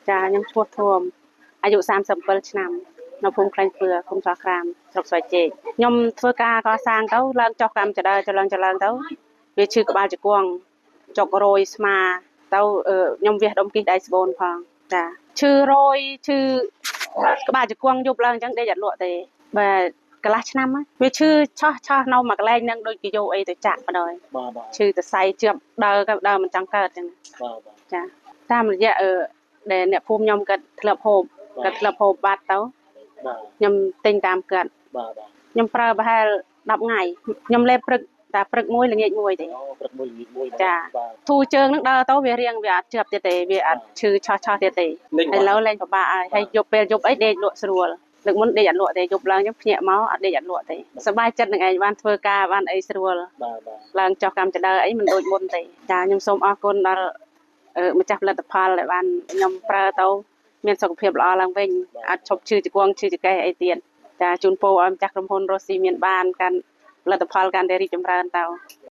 ចាខ្ញុំឈ្មោះធំអាយុ37ឆ្នាំនៅភូមិក្លែងពឿឃុំស្រះក្រាមស្រុកស្វាយជែកខ្ញុំធ្វើការកសាងទៅឡើងចុះកម្មចដើចលឹងទៅវាឈឺក្បាលជង្គង់ចុករយស្មាទៅខ្ញុំវះដុំគិះដៃស្បូនផងចាឈឺរយឈឺក្បាលជង្គង់យប់ឡើងអញ្ចឹងដេកអត់លក់ទេបាទកន្លះឆ្នាំវាឈឺឆោះនៅមួយកន្លែងហ្នឹងដូចគេយកអីទៅចាក់បដ ாய் ឈឺទៅសៃជឿបដើរមិនចង់កើតអញ្ចឹងចាតាមរយៈដែលអ្នកភូមិខ្ញុំគាត់ធ្លាប់ហូបបាត់ទៅខ្ញុំទិញតាមគាត់ខ្ញុំប្រើប្រហែល10ថ្ងៃខ្ញុំលេបព្រឹកតែព្រឹកមួយល្ងាចមួយទេព្រឹកមួយល្ងាចមួយចាធូរជើងហ្នឹងដើរទៅវារៀងវាអត់ជាប់ទៀតទេវាអត់ឈឺឆោះទៀតទេឥឡូវលែងពិបាកហើយយប់ពេលយប់អីដេកលក់ស្រួលលើកមុនដេកអត់លក់ទេយប់ឡើងខ្ញុំភ្ញាក់មកអត់ដេកអត់លក់ទេសប្បាយចិត្តនឹងឯងបានធ្វើការបានអីស្រួលឡើងចុះកម្មចដើអីមិនដូចមុនទេចាខ្ញុំសូមអរគុណដល់ម្ចាស់ផលិតផលដែលបានខ្ញុំប្រើទៅមានសុខភាពល្អឡើងវិញអត់ឈប់ឈឺជង្គង់ឈឺចង្កេះអីទៀតចាជូនពរឲ្យម្ចាស់ក្រុមហ៊ុនរស់ស៊ីមានបានកាន់ផលិតផលកាន់តែរីកចម្រើនទៅ